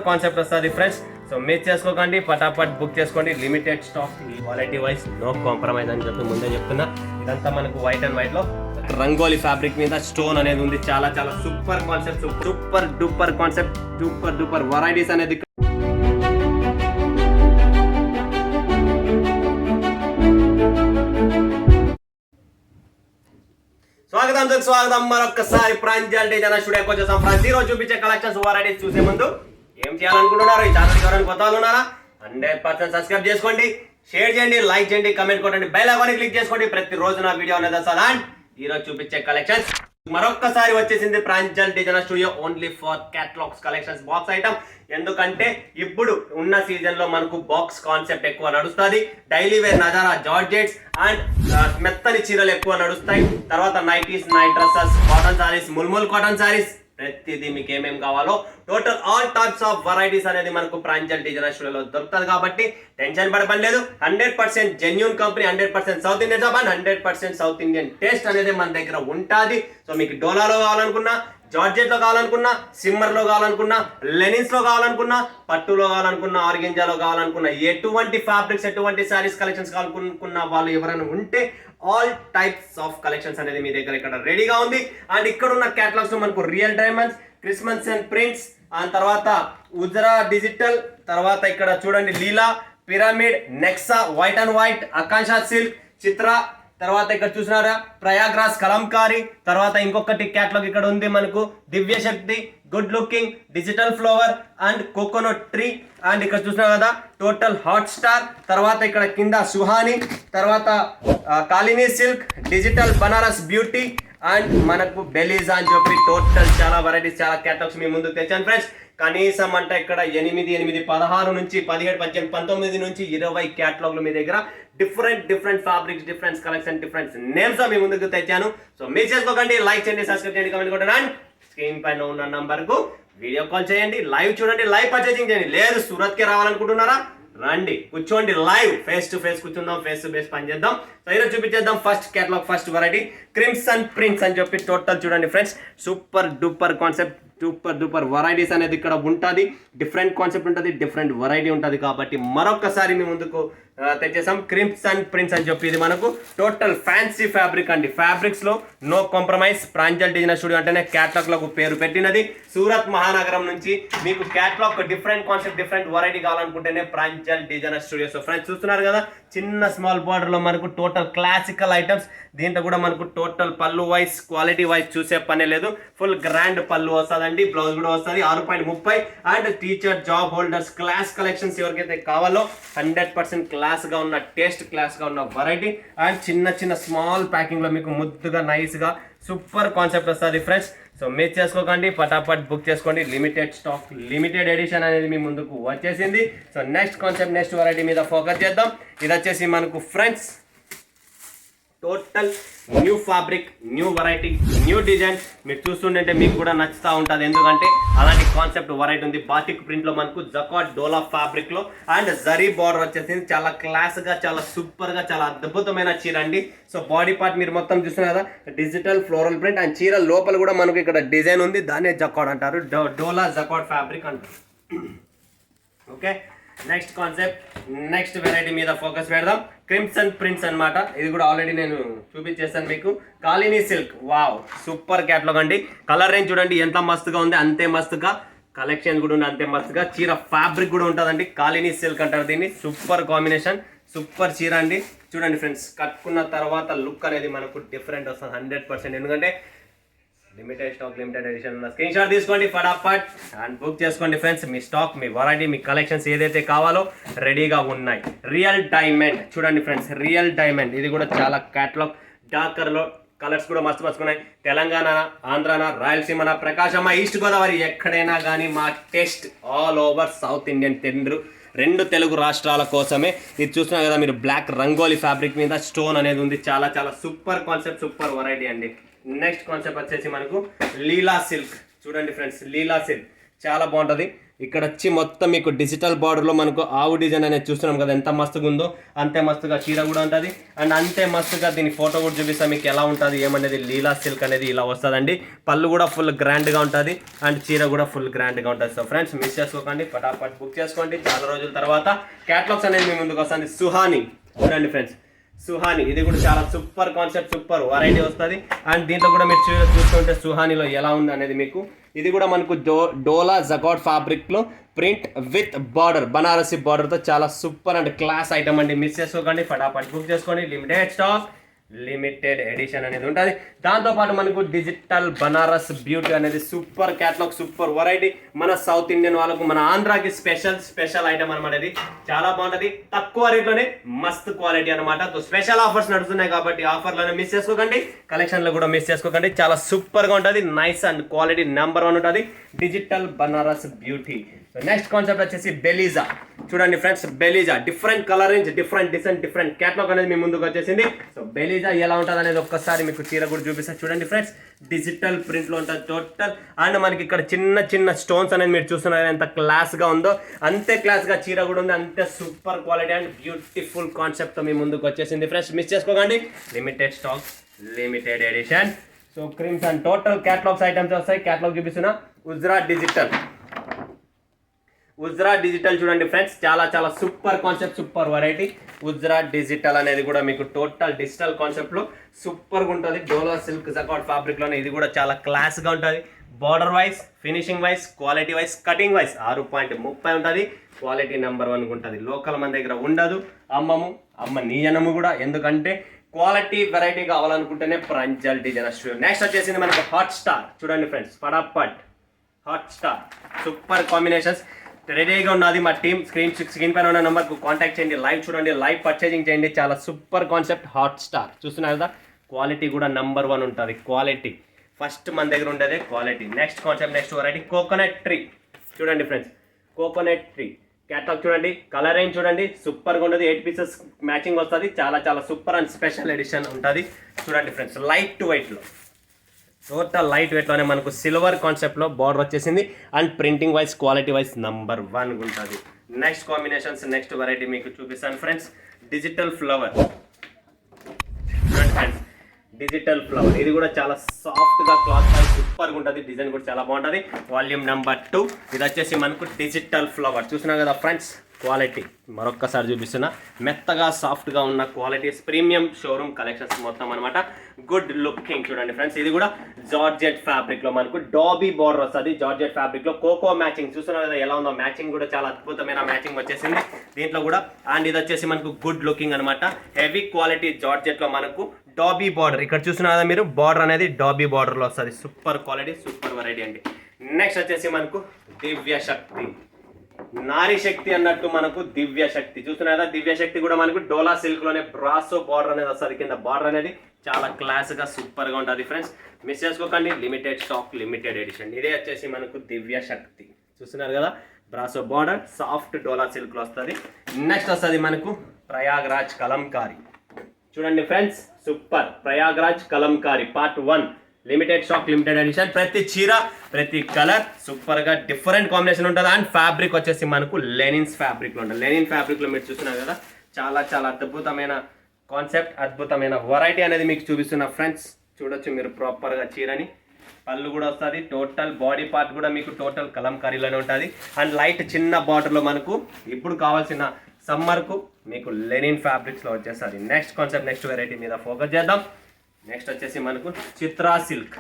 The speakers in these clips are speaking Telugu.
కాన్సెప్ట్ వస్తుంది ఫ్రెండ్స్. సో మిస్ చేసుకోకండి, పటాపట్ బుక్ చేసుకోండి. Limited stock, quality wise no compromise అని చెప్పి ముందే చెప్తున్నా. ఇదంతా మనకు వైట్ అండ్ వైట్ లో రంగోలీ ఫ్యాబ్రిక్ మీద స్టోన్ అనేది ఉంది. చాలా చాలా super concept, super duper concept, super duper varieties అనేది. స్వాగతం మరొకసారి ప్రాంజల్ డిజైనర్ స్టూడియోకి వచ్చేసాం. ఫ్రెండ్స్, ఈ రోజు చూపించే కలెక్షన్స్ వెరైటీస్ చూసే ముందు ఏం చేయాలనుకుంటున్నారు? ఈ ఛానల్ ఎవరైనా కొత్త వాళ్ళు ఉన్నారా? 100% సబ్స్క్రైబ్ చేసుకోండి, షేర్ చేయండి, లైక్ చేయండి, కమెంట్ కొట్టండి, బెల్ ఐకాన్ క్లిక్ చేసుకోండి. ప్రతిరోజు నా వీడియో అనేది వస్తుంది. అండ్ ఈ రోజు చూపించే కలెక్షన్స్ మరొక్కసారి వచ్చేసింది Pranjal designer studio only for catalogues collections, box item. ఎందుకంటే ఇప్పుడు ఉన్న సీజన్ లో మనకు బాక్స్ కాన్సెప్ట్ ఎక్కువ నడుస్తుంది. డైలీ వేర్ నజారా జార్జెట్స్ అండ్ మెత్తని చీరలు ఎక్కువ నడుస్తాయి. తర్వాత nighties, night dresses, cotton sarees, mulmul cotton sarees, ప్రతిదీ మీకు ఏమేమి కావాలో total all types of varieties అనేది మనకు ప్రాంజల్ డిజైనర్ స్టూడియోలో దొరుకుతుంది. కాబట్టి టెన్షన్ పడపని లేదు. 100% genuine company, 100% south Indian job and 100% south Indian taste అనేది మన దగ్గర ఉంటుంది. సో మీకు డోలాలో కావాలనుకున్నా, జార్జెట్ లో కావాలనుకున్నా, సిమ్మర్ లో కావాలనుకున్నా, లెనిన్స్ లో కావాలనుకున్నా, పట్టులో కావాలనుకున్నా, ఆర్గెంజాలో కావాలనుకున్నా, ఎటువంటి ఫ్యాబ్రిక్స్, ఎటువంటి శారీస్ కలెక్షన్స్ కావాలనుకున్న వాళ్ళు ఎవరైనా ఉంటే ఆల్ టైప్స్ ఆఫ్ కలెక్షన్స్ అనేది మీ దగ్గర ఇక్కడ రెడీగా ఉంది. అండ్ ఇక్కడ ఉన్న క్యాటలాగ్స్ లో మనకు real diamonds, Christmas and prints, ఆ తర్వాత ఉజరా డిజిటల్, తర్వాత ఇక్కడ చూడండి Leela, pyramid, Nexa, white and white, Akanksha silk, Chitra, తర్వాత ఇక్కడ చూసినారా ప్రయాగ్రాజ్ కలంకారీ, తర్వాత ఇంకొకటి క్యాటలాగ్ ఇక్కడ ఉంది మనకు Divya Shakti, good looking, digital flower and coconut tree. And ఇక్కడ చూసినా కదా టోటల్ హాట్ స్టార్, తర్వాత ఇక్కడ కింద సుహాని, తర్వాత కాలినీ silk, digital Banaras beauty and మనకు బెలీజా అని చెప్పి టోటల్ చాలా వెరైటీస్, చాలా క్యాటలాగ్స్ మీ ముందుకు తెచ్చాను ఫ్రెండ్స్. కనీసం అంటే ఇక్కడ 8, 16 నుంచి 17, 18, 19 నుంచి 20 క్యాటలాగ్లు మీ దగ్గర different fabrics, different collection, different names మీ ముందుకు తెచ్చాను. సో మిస్ చేసుకోకండి, లైక్ చేయండి, సబ్స్క్రైబ్ చేయండి, కమెంట్ కొట్టండి. అండ్ స్క్రీన్ పైన ఉన్న నంబర్ కు వీడియో కాల్ చేయండి, లైవ్ చూడండి, లైవ్ పర్చేసింగ్ చేయండి. లేదు సూరత్ కి రావాలనుకుంటున్నారా? రండి, కూర్చోండి, లైవ్ ఫేస్ టు ఫేస్ కూర్చుందాం, ఫేస్ టు ఫేస్ పని చేద్దాం. సో ఈరోజు చూపించేద్దాం first catalogue, first variety crimson prints అని చెప్పి టోటల్ చూడండి friends. Super duper concept, super duper varieties అనేది ఇక్కడ ఉంటుంది. డిఫరెంట్ కాన్సెప్ట్ ఉంటుంది, డిఫరెంట్ వెరైటీ ఉంటుంది. కాబట్టి మరొకసారి మీ ముందుకు తెచ్చేసాం క్రిమ్సన్ ప్రింట్స్ అని చెప్పి. ఇది మనకు టోటల్ ఫ్యాన్సీ ఫ్యాబ్రిక్ అండి. ఫ్యాబ్రిక్స్ లో no compromise. Pranjal designer studio అంటేనే క్యాటలాగ్ లకు పేరు పెట్టినది. సూరత్ మహానగరం నుంచి మీకు catalogue different concept, different variety కావాలనుకుంటేనే Pranjal designer studio. So friends చూస్తున్నారు కదా చిన్న స్మాల్ బార్డర్ లో మనకు టోటల్ క్లాసికల్ ఐటమ్స్. దీంట్లో కూడా మనకు టోటల్ పళ్ళు వైజ్, క్వాలిటీ వైజ్ చూసే పనే లేదు. ఫుల్ గ్రాండ్ పళ్ళు వస్తుందండి, బ్లౌజ్ కూడా వస్తుంది 6.30. And teacher, job holders, class collections ఎవరికైతే కావాలో 100% క్లాస్ గా ఉన్న టేస్ట్, క్లాస్ గా ఉన్న వెరైటీ. అండ్ చిన్న స్మాల్ ప్యాకింగ్ లో మీకు ముద్దుగా నైస్ గా సూపర్ కాన్సెప్ట్ వస్తుంది ఫ్రెండ్స్. సో మిస్ చేసుకోకండి, పటాపట్ బుక్ చేసుకోండి. లిమిటెడ్ స్టాక్, లిమిటెడ్ ఎడిషన్ అనేది మీ ముందుకు వచ్చేసింది. So next concept, next variety మీద ఫోకస్ చేద్దాం. ఇది వచ్చేసి మనకు friends total new fabric, new variety, new design. మీరు చూస్తుంటే మీకు కూడా నచ్చుతూ ఉంటుంది. ఎందుకంటే అలాంటి కాన్సెప్ట్ వెరైటీ ఉంది. బాటిక్ ప్రింట్ లో మనకు జకాట్ డోలా ఫ్యాబ్రిక్ లో అండ్ జరీ బార్డర్ వచ్చేసింది. చాలా క్లాస్ గా, చాలా సూపర్ గా, చాలా అద్భుతమైన చీర అండి. సో బాడీ పార్ట్ మీరు మొత్తం చూస్తున్నారు కదా డిజిటల్ ఫ్లోరల్ ప్రింట్. అండ్ చీర లోపల కూడా మనకు ఇక్కడ డిజైన్ ఉంది, దాన్నే జకాట్ అంటారు, డోలా జకాట్ ఫ్యాబ్రిక్ అంటారు. Okay, next concept, next variety మీద ఫోకస్ పెడదాం. క్రిమ్సన్ ప్రింట్స్ అన్నమాట. ఇది కూడా ఆల్రెడీ నేను చూపించేస్తాను మీకు. కాలినీ సిల్క్, వావ్ సూపర్ క్యాటలాగ్ అండి. కలర్ రేంజ్ చూడండి ఎంత మస్తుగా ఉంది, అంతే మస్తుగా కలెక్షన్ కూడా ఉంది, అంతే మస్తుగా చీర ఫ్యాబ్రిక్ కూడా ఉంటుందండి. కాలినీ సిల్క్ అంటారు దీన్ని. సూపర్ కాంబినేషన్, సూపర్ చీర అండి. చూడండి ఫ్రెండ్స్, కట్టుకున్న తర్వాత లుక్ అనేది మనకు డిఫరెంట్ వస్తుంది 100%. ఎందుకంటే లిమిటెడ్ స్టాక్, లిమిటెడ్ ఎడిషన్ ఉన్న స్క్రీన్ షాట్ తీసుకోండి ఫటాఫట్ అండ్ బుక్ చేసుకోండి ఫ్రెండ్స్. మీ స్టాక్, మీ వెరైటీ, మీ కలెక్షన్స్ ఏదైతే కావాలో రెడీగా ఉన్నాయి. రియల్ డైమండ్ చూడండి ఫ్రెండ్స్, రియల్ డైమండ్. ఇది కూడా చాలా క్యాటలాగ్, డార్క్ కలర్లో కలర్స్ కూడా మస్తు మస్తుకున్నాయి. తెలంగాణ, ఆంధ్రాన, రాయలసీమన, ప్రకాశమ్మ, ఈస్ట్ గోదావరి, ఎక్కడైనా కానీ మా taste all over South Indian తిండ్రు. 2 తెలుగు రాష్ట్రాల కోసమే. ఇది చూస్తున్నారు కదా మీరు, బ్లాక్ రంగోలీ ఫ్యాబ్రిక్ మీద స్టోన్ అనేది ఉంది. చాలా చాలా సూపర్ కాన్సెప్ట్, సూపర్ వెరైటీ అండి. నెక్స్ట్ కాన్సెప్ట్ వచ్చేసి మనకు లీలా సిల్క్. చూడండి ఫ్రెండ్స్, లీలా సిల్క్ చాలా బాగుంటుంది. ఇక్కడ వచ్చి మొత్తం మీకు డిజిటల్ బార్డర్లో మనకు ఆవు డిజైన్ అనేది చూస్తున్నాం కదా, ఎంత మస్తుగా ఉందో అంతే మస్తుగా చీర కూడా ఉంటుంది. అండ్ అంతే మస్తుగా దీని ఫోటో కూడా చూపిస్తాం మీకు ఎలా ఉంటుంది ఏమనేది. లీలా సిల్క్ అనేది ఇలా వస్తుందండి. పళ్ళు కూడా ఫుల్ గ్రాండ్గా ఉంటుంది అండ్ చీర కూడా ఫుల్ గ్రాండ్గా ఉంటుంది. సో ఫ్రెండ్స్ మిస్ చేసుకోకండి, ఫటాఫట్ బుక్ చేసుకోండి. చాలా రోజుల తర్వాత క్యాటలాగ్స్ అనేది మీ ముందుకు వస్తుంది. సుహాని చూడండి ఫ్రెండ్స్, సుహాని ఇది కూడా చాలా సూపర్ కాన్సెప్ట్, సూపర్ వెరైటీ వస్తుంది. అండ్ దీంట్లో కూడా మీరు చూస్తుంటే సుహానిలో ఎలా ఉంది అనేది మీకు. ఇది కూడా మనకు డోలా జకాట్ ఫ్యాబ్రిక్లో ప్రింట్ విత్ బార్డర్, బనారసి బార్డర్తో చాలా సూపర్ అండ్ క్లాస్ ఐటమ్ అండి. మిస్ చేసుకోకండి, ఫటాఫట్ బుక్ చేసుకోండి. లిమిటెడ్ స్టాక్, లిమిటెడ్ ఎడిషన్ అనేది ఉంటుంది. దాంతోపాటు మనకు డిజిటల్ బనారస్ బ్యూటీ అనేది సూపర్ క్యాటలాగ్, సూపర్ వెరైటీ. మన సౌత్ ఇండియన్ వాళ్ళకు, మన ఆంధ్రాకి స్పెషల్ ఐటమ్ అనమాట. ఇది చాలా బాగుంటుంది, తక్కువ రేట్లోనే మస్త్ క్వాలిటీ అనమాట. సో స్పెషల్ ఆఫర్స్ నడుస్తున్నాయి కాబట్టి ఆఫర్లను మిస్ చేసుకోకండి, కలెక్షన్లో కూడా మిస్ చేసుకోకండి. చాలా సూపర్గా ఉంటుంది, నైస్ అండ్ క్వాలిటీ నెంబర్ 1 ఉంటుంది digital Banaras beauty. So next concept వచ్చేసి బెలీజా. చూడండి ఫ్రెండ్స్, బెలీజా different colour range, different design, different catalogue అనేది మీ ముందుకు వచ్చేసింది. సో బెలీజా ఎలా ఉంటుంది అనేది ఒక్కసారి మీకు చీర కూడా చూపిస్తాను. చూడండి ఫ్రెండ్స్, డిజిటల్ ప్రింట్లో ఉంటుంది టోటల్. అండ్ మనకి ఇక్కడ చిన్న చిన్న స్టోన్స్ అనేది మీరు చూస్తున్నారు, ఎంత క్లాస్గా ఉందో అంతే క్లాస్గా చీర కూడా ఉంది. అంతే సూపర్ క్వాలిటీ అండ్ బ్యూటిఫుల్ కాన్సెప్ట్తో మీ ముందుకు వచ్చేసింది ఫ్రెండ్స్. మిస్ చేసుకోకండి, limited stock, limited edition. So creams and total catalogues items వస్తాయి. క్యాటలాగ్ చూపిస్తున్నా, ఉజ్రా డిజిటల్ చూడండి ఫ్రెండ్స్, చాలా చాలా సూపర్ కాన్సెప్ట్, సూపర్ వెరైటీ. ఉజ్రా డిజిటల్ అనేది కూడా మీకు టోటల్ డిజిటల్ కాన్సెప్ట్లో సూపర్గా ఉంటుంది. డోలా సిల్క్ జకాట్ ఫ్యాబ్రిక్లోనే ఇది కూడా చాలా క్లాస్గా ఉంటుంది. Border wise, finishing wise, quality wise, cutting wise 6.30 ఉంటుంది. క్వాలిటీ నెంబర్ 1 ఉంటుంది. లోకల్ మన దగ్గర ఉండదు, అమ్మ నీయనము కూడా. ఎందుకంటే క్వాలిటీ వెరైటీ కావాలనుకుంటేనే ప్రంజల్ డిజైన్. నెక్స్ట్ వచ్చేసింది మనకి హాట్ స్టార్. చూడండి ఫ్రెండ్స్, ఫటాఫట్ హాట్ స్టార్ సూపర్ కాంబినేషన్స్ రెడీగా ఉన్నది. మా టీమ్ స్క్రీన్ పైన ఉన్న నెంబర్కు కాంటాక్ట్ చేయండి, లైవ్ చూడండి, లైవ్ పర్చేజింగ్ చేయండి. చాలా సూపర్ కాన్సెప్ట్ హాట్ స్టార్ చూస్తున్నారు కదా. క్వాలిటీ కూడా నెంబర్ 1 ఉంటుంది. క్వాలిటీ ఫస్ట్ మన దగ్గర ఉండేదే quality. Next concept, next variety coconut tree. చూడండి ఫ్రెండ్స్, కోకోనట్ ట్రీ క్యాటలాగ్ చూడండి, కలర్ రేంజ్ చూడండి, సూపర్గా ఉండదు. 8 పీసెస్ మ్యాచింగ్ వస్తుంది. చాలా చాలా సూపర్ అండ్ స్పెషల్ ఎడిషన్ ఉంటుంది. చూడండి ఫ్రెండ్స్, లైట్ టు వెయిట్లో, టోటల్ లైట్ వెయిట్లోనే మనకు సిల్వర్ కాన్సెప్ట్లో బార్డర్ వచ్చేసింది. And printing wise, quality wise number 1 ఉంటుంది. నెక్స్ట్ కాంబినేషన్స్, నెక్స్ట్ వెరైటీ మీకు చూపిస్తాను friends. Digital flower friends, digital flower ఇది కూడా చాలా సాఫ్ట్గా క్లాత్ సూపర్గా ఉంటుంది. డిజైన్ కూడా చాలా బాగుంటుంది. Volume number 2. ఇది వచ్చేసి మనకు డిజిటల్ ఫ్లవర్ చూస్తున్నా కదా ఫ్రెండ్స్. క్వాలిటీ మరొక్కసారి చూపిస్తున్నా, మెత్తగా సాఫ్ట్గా ఉన్న క్వాలిటీస్, ప్రీమియం షోరూమ్ కలెక్షన్స్ మొత్తం అనమాట. గుడ్ లుకింగ్ చూడండి ఫ్రెండ్స్. ఇది కూడా జార్జెట్ ఫ్యాబ్రిక్లో మనకు డాబీ బార్డర్ వస్తుంది. జార్జెట్ ఫ్యాబ్రిక్లో కోకో మ్యాచింగ్ చూస్తున్నారు కదా ఎలా ఉందో. మ్యాచింగ్ కూడా చాలా అద్భుతమైన మ్యాచింగ్ వచ్చేసింది దీంట్లో కూడా. అండ్ ఇది వచ్చేసి మనకు గుడ్ లుకింగ్ అనమాట. హెవీ క్వాలిటీ జార్జెట్లో మనకు డాబీ బార్డర్ ఇక్కడ చూస్తున్నారు కదా మీరు. బార్డర్ అనేది డాబీ బార్డర్లో వస్తుంది. సూపర్ క్వాలిటీ, సూపర్ వెరైటీ అండి. నెక్స్ట్ వచ్చేసి మనకు దివ్య శక్తి, నారీ శక్తి అన్నట్టు మనకు దివ్య శక్తి చూస్తున్నారా. దివ్య శక్తి కూడా మనకు డోలా సిల్క్ లోనే బ్రాసో బార్డర్ అనేది వస్తుంది. కింద బార్డర్ అనేది చాలా క్లాస్ గా సూపర్ గా ఉంటుంది ఫ్రెండ్స్. మిస్ చేసుకోకండి, లిమిటెడ్ స్టాక్, లిమిటెడ్ ఎడిషన్. ఇదే వచ్చేసి మనకు దివ్య శక్తి చూస్తున్నారు కదా. Brasso border, soft dola silk లో వస్తుంది. నెక్స్ట్ వస్తుంది మనకు ప్రయాగ్రాజ్ కలంకారీ. చూడండి friends, super Prayagraj Kalamkari part 1. Limited stock, limited edition. ప్రతి చీర, ప్రతి కలర్ సూపర్గా డిఫరెంట్ కాంబినేషన్ ఉంటుంది. అండ్ ఫ్యాబ్రిక్ వచ్చేసి మనకు లెనిన్స్ ఫ్యాబ్రిక్లో ఉంటుంది. లెనిన్ ఫ్యాబ్రిక్లో మీరు చూస్తున్నారు కదా, చాలా చాలా అద్భుతమైన కాన్సెప్ట్, అద్భుతమైన వెరైటీ అనేది మీకు చూపిస్తున్నా ఫ్రెండ్స్. చూడొచ్చు మీరు ప్రాపర్గా చీరని. పళ్ళు కూడా వస్తుంది. టోటల్ బాడీ పార్ట్ కూడా మీకు టోటల్ కలంకారీలోనే ఉంటుంది. అండ్ లైట్ చిన్న బార్డర్లో మనకు ఇప్పుడు కావాల్సిన సమ్మర్కు మీకు లెనిన్ ఫ్యాబ్రిక్స్లో వచ్చేస్తుంది. నెక్స్ట్ కాన్సెప్ట్, నెక్స్ట్ వెరైటీ మీద ఫోకస్ చేద్దాం. నెక్స్ట్ వచ్చేసి మనకు చిత్రా సిల్క్.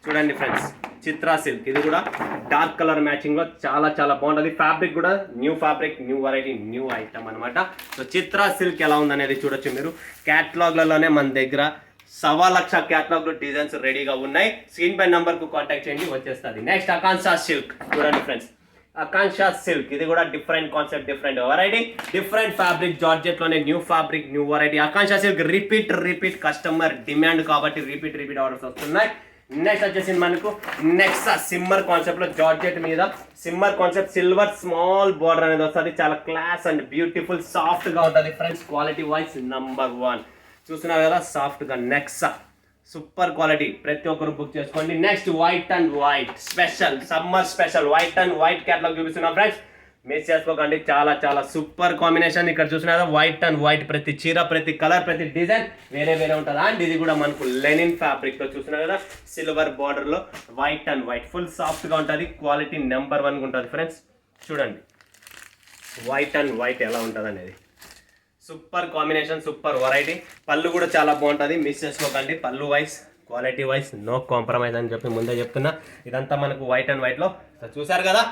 చూడండి ఫ్రెండ్స్, చిత్రా సిల్క్ ఇది కూడా డార్క్ కలర్ మ్యాచింగ్లో చాలా చాలా బాగుంటుంది. ఫ్యాబ్రిక్ కూడా new fabric, new variety, new item అనమాట. సో చిత్రా సిల్క్ ఎలా ఉందనేది చూడొచ్చు మీరు. క్యాటలాగ్లలోనే మన దగ్గర 1,00,000 క్యాటలాగ్ డిజైన్స్ రెడీగా ఉన్నాయి. స్క్రీన్ పై నెంబర్కు కాంటాక్ట్ చేయండి, వచ్చేస్తుంది. Next Akanksha silk. చూడండి ఫ్రెండ్స్, అకాన్షా సిల్క్ ఇది కూడా different concept, different variety, different fabric. Georgette లోనే new fabric, new variety. Akanksha silk repeat customer demand కాబట్టి రిపీట్ ఆర్డర్స్ వస్తున్నాయి. నెక్స్ట్ వచ్చేసి మనకు నెక్స్ట్ సిమ్మర్ కాన్సెప్ట్ లో జార్జెట్ మీద shimmer concept silver small border అనేది వస్తుంది. చాలా క్లాస్ అండ్ బ్యూటిఫుల్, సాఫ్ట్ గా ఉంటుంది ఫ్రెండ్స్. క్వాలిటీ వైజ్ నెంబర్ 1 చూస్తున్నారు కదా, సాఫ్ట్ గా. నెక్సా సూపర్ క్వాలిటీ, ప్రతి ఒక్కరు బుక్ చేసుకోండి. Next white and white special, summer special white and white catalogue చూపిస్తున్నాం ఫ్రెండ్స్, మిస్ చేసుకోకండి. చాలా చాలా సూపర్ కాంబినేషన్. ఇక్కడ చూసినా వైట్ అండ్ వైట్, ప్రతి చీర, ప్రతి కలర్, ప్రతి డిజైన్ వేరే వేరే ఉంటుంది. అండ్ ఇది కూడా మనకు లెనిన్ ఫ్యాబ్రిక్ లో చూసినా కదా, సిల్వర్ బార్డర్ లో white and white, full soft గా ఉంటుంది. క్వాలిటీ నెంబర్ 1 ఉంటుంది ఫ్రెండ్స్. చూడండి వైట్ అండ్ వైట్ ఎలా ఉంటుంది అనేది, సూపర్ కాంబినేషన్, సూపర్ వెరైటీ. పళ్ళు కూడా చాలా బాగుంటుంది, మిస్ చేసుకోకండి. Pallu wise, quality wise no compromise అని చెప్పి ముందే చెప్తున్నా. ఇదంతా మనకు వైట్ అండ్ వైట్లో చూసారు కదా.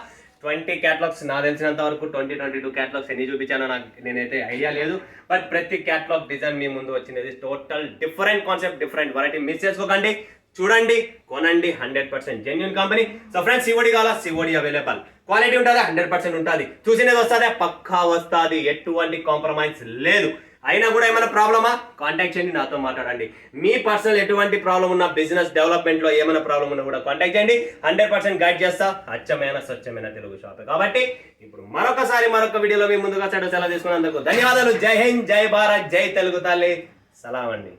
20 క్యాటలాగ్స్, నాకు తెలిసినంత వరకు 22 క్యాటలాగ్స్ ఎన్ని చూపించానో నాకు నేనైతే ఐడియా లేదు. బట్ ప్రతి క్యాటలాగ్ డిజైన్ మీ ముందు వచ్చినది total different concept, different variety. Miss చేసుకోకండి, చూడండి, కొనండి. 100% genuine company. So friends, COD కావాలా, సిఓడి అవైలబుల్. క్వాలిటీ ఉంటుందా, 100% ఉంటుంది. చూసినది వస్తుందా, పక్కా వస్తుంది, ఎటువంటి కాంప్రమైజ్ లేదు. అయినా కూడా ఏమైనా ప్రాబ్లమా, కాంటాక్ట్ చేయండి, నాతో మాట్లాడండి. మీ పర్సనల్ ఎటువంటి ప్రాబ్లం ఉన్నా, బిజినెస్ డెవలప్మెంట్లో ఏమైనా ప్రాబ్లం ఉన్నా కూడా కాంటాక్ట్ చేయండి. 100% గైడ్ చేస్తా. అచ్చమైన స్వచ్ఛమైన తెలుగు షాప్. కాబట్టి ఇప్పుడు మరొక వీడియోలో మీ ముందుగా సెలవు తీసుకున్నందుకు ధన్యవాదాలు. జై హింద్, జై భారత్, జై తెలుగు తల్లి. సలాం అండి.